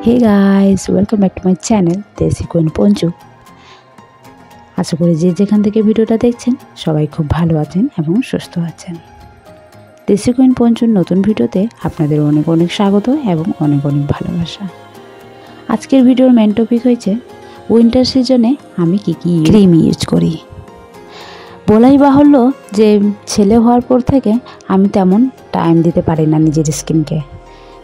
Hey guys, welcome back to my channel Desi Queen Panchu. আশা করি যে যেখান থেকে ভিডিওটা দেখছেন সবাই খুব ভালো আছেন এবং সুস্থ আছেন। দেশি কুইন পঞ্চুর নতুন ভিডিওতে আপনাদের অনেক অনেক স্বাগত এবং অনেক অনেক ভালোবাসা। আজকের ভিডিওর মেন টপিক হয়েছে উইন্টার সিজনে আমি কি কি ক্রিম ইউজ করি। বলাই বাহুল্য যে ছেলে হওয়ার পর থেকে আমি তেমন টাইম দিতে পারি না নিজের স্কিনকে,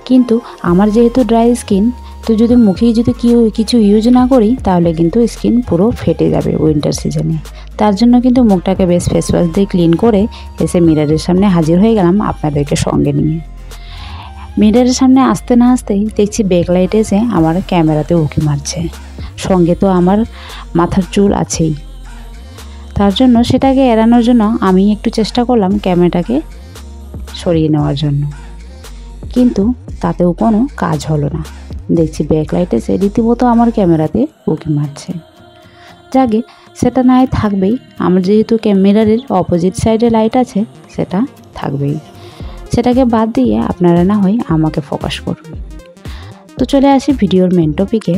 কিন্তু আমার যেহেতু ড্রাই স্কিন, তো যদি মুখেই যদি কিছু ইউজ না করি তাহলে কিন্তু স্কিন পুরো ফেটে যাবে উইন্টার সিজনে। তার জন্য কিন্তু মুখটাকে বেশ ফেস ওয়াশ দিয়ে ক্লিন করে এসে মিররের সামনে হাজির হয়ে গেলাম আপনাদেরকে সঙ্গে নিয়ে। মিররের সামনে আসতে না আসতেই দেখছি ব্যাকলাইট এসে আমার ক্যামেরাতে উঁকি মারছে, সঙ্গে তো আমার মাথার চুল আছেই। তার জন্য সেটাকে এড়ানোর জন্য আমি একটু চেষ্টা করলাম ক্যামেরাটাকে সরিয়ে নেওয়ার জন্য, কিন্তু তাতেও কোনো কাজ হলো না। দেখছি ব্যাকলাইট এসে রীতিমতো আমার ক্যামেরাতে উঁকি মারছে। যাকে সেটা না হয় থাকবেই, আমার যেহেতু ক্যামেরার অপোজিট সাইডে লাইট আছে সেটা থাকবেই, সেটাকে বাদ দিয়ে আপনারা না হয় আমাকে ফোকাস করুন। তো চলে আসি ভিডিওর মেন টপিকে।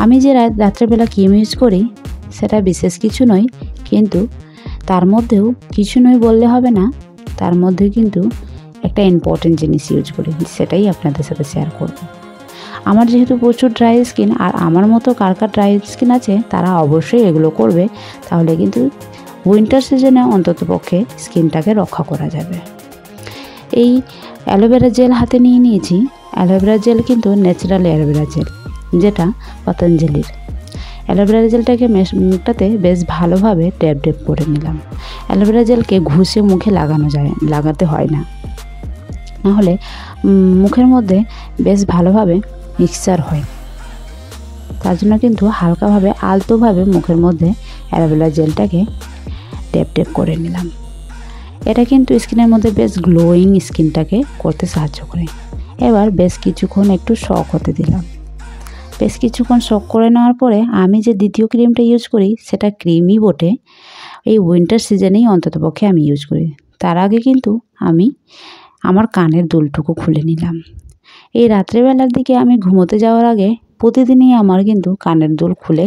আমি যে রাত্রেবেলা ক্রিম ইউজ করি সেটা বিশেষ কিছু নয়, কিন্তু তার মধ্যেও কিছু নয় বললে হবে না, তার মধ্যে কিন্তু একটা ইম্পর্টেন্ট জিনিস ইউজ করি, সেটাই আপনাদের সাথে শেয়ার করব। আমার যেহেতু প্রচুর ড্রাই স্কিন, আর আমার মতো কার কার ড্রাই স্কিন আছে তারা অবশ্যই এগুলো করবে, তাহলে কিন্তু উইন্টার সিজনে অন্ততপক্ষে স্কিনটাকে রক্ষা করা যাবে। এই অ্যালোভেরা জেল হাতে নিয়ে নিয়েছি। অ্যালোভেরা জেল কিন্তু ন্যাচারাল অ্যালোভেরা জেল, যেটা পতঞ্জলির। অ্যালোভেরা জেলটাকে মুখটাতে বেশ ভালোভাবে ট্যাপ ট্যাপ করে নিলাম। অ্যালোভেরা জেলকে ঘুষে মুখে লাগাতে হয় না, নাহলে মুখের মধ্যে বেশ ভালোভাবে মিক্সচার হয়। তার জন্য কিন্তু হালকাভাবে আলতোভাবে মুখের মধ্যে অ্যালোভেরা জেলটাকে ট্যাপ ট্যাপ করে নিলাম। এটা কিন্তু স্কিনের মধ্যে বেশ গ্লোয়িং স্কিনটাকে করতে সাহায্য করে। এবার বেশ কিছুক্ষণ একটু শক হতে দিলাম। বেশ কিছুক্ষণ শক করে নেওয়ার পরে আমি যে দ্বিতীয় ক্রিমটা ইউজ করি সেটা ক্রিমই বটে, এই উইন্টার সিজনেই অন্ততপক্ষে আমি ইউজ করি। তার আগে কিন্তু আমি আমার কানের দুলটুকু খুলে নিলাম। এই রাত্রেবেলার দিকে আমি ঘুমোতে যাওয়ার আগে প্রতিদিনই আমার কিন্তু কানের দুল খুলে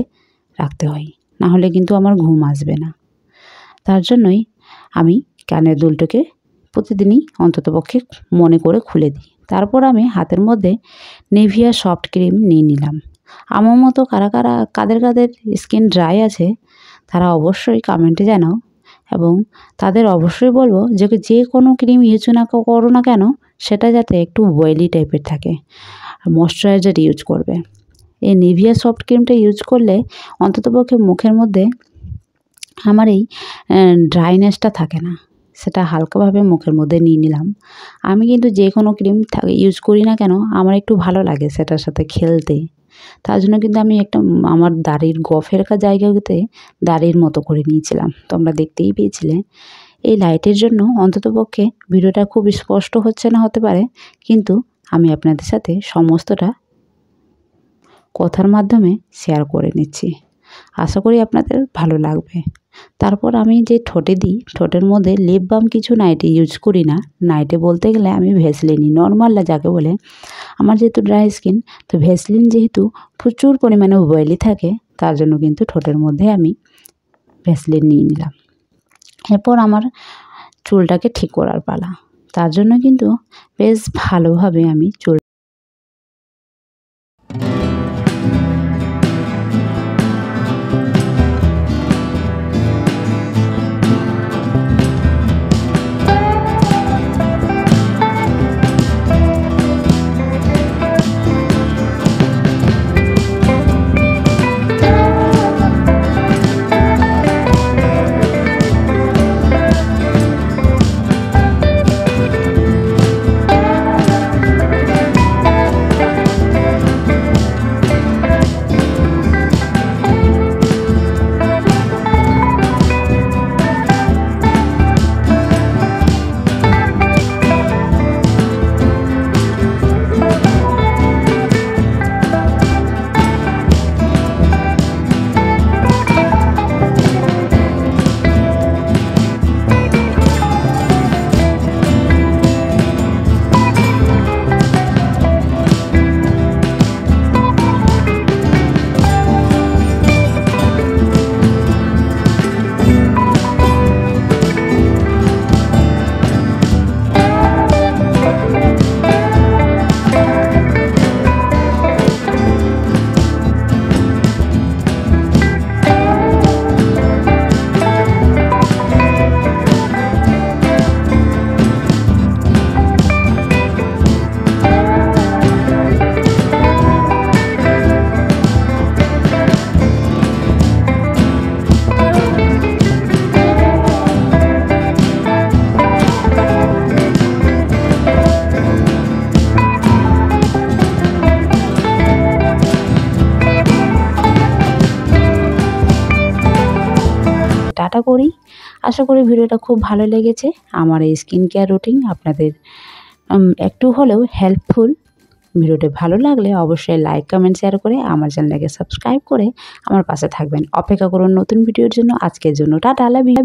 রাখতে হয়, না হলে কিন্তু আমার ঘুম আসবে না। তার জন্যই আমি কানের দুলটাকে প্রতিদিনই অন্ততপক্ষে মনে করে খুলে দিই। তারপর আমি হাতের মধ্যে নিভিয়া সফট ক্রিম নিয়ে নিলাম। আমার মতো কাদের স্কিন ড্রাই আছে তারা অবশ্যই কমেন্টে জানাও, এবং তাদের অবশ্যই বলবো যে কোনো ক্রিম ইউজ না করো না কেন সেটা যাতে একটু অয়েলি টাইপের থাকে, আর ময়শ্চারাইজার ইউজ করবে। এই নিভিয়া সফট ক্রিমটা ইউজ করলে অন্ততপক্ষে মুখের মধ্যে আমার এই ড্রাইনেসটা থাকে না, সেটা হালকাভাবে মুখের মধ্যে নিয়ে নিলাম। আমি কিন্তু যে কোনো ক্রিম ইউজ করি না কেন আমার একটু ভালো লাগে সেটার সাথে খেলতে। তার জন্য কিন্তু আমি একটা আমার দাড়ির গফের জায়গাতে দাড়ির মতো করে নিয়েছিলাম, তোমরা দেখতেই পেয়েছিলে। এই লাইটের জন্য অন্ততপক্ষে ভিডিওটা খুব স্পষ্ট হচ্ছে না হতে পারে, কিন্তু আমি আপনাদের সাথে সমস্তটা কথার মাধ্যমে শেয়ার করে নিচ্ছি। আশা করি আপনাদের ভালো লাগবে। তারপর আমি যে ঠোঁটে দিই, ঠোঁটের মধ্যে লিপ বাম কিছু নাইটে ইউজ করি না। নাইটে বলতে গেলে আমি ভ্যাসলিনই, নর্মাল যাকে বলে। আমার যেহেতু ড্রাই স্কিন, তো ভ্যাসলিন যেহেতু প্রচুর পরিমাণে অয়েলি থাকে, তার জন্য কিন্তু ঠোঁটের মধ্যে আমি ভ্যাসলিন নিয়ে নিলাম। এরপর আমার চুলটাকে ঠিক করার পালা। তার জন্য কিন্তু বেশ ভালোভাবে আমি চুল টাটা করি। আশা করি ভিডিওটা খুব ভালো লেগেছে। আমার এই স্কিন কেয়ার রুটিন আপনাদের একটু হলেও হেল্পফুল। ভিডিওটি ভালো লাগলে অবশ্যই লাইক কমেন্ট শেয়ার করে আমার চ্যানেলটাকে সাবস্ক্রাইব করে আমার পাশে থাকবেন। অপেক্ষা করুন নতুন ভিডিওর জন্য। আজকের জন্য টাটা, লাভ ইউ।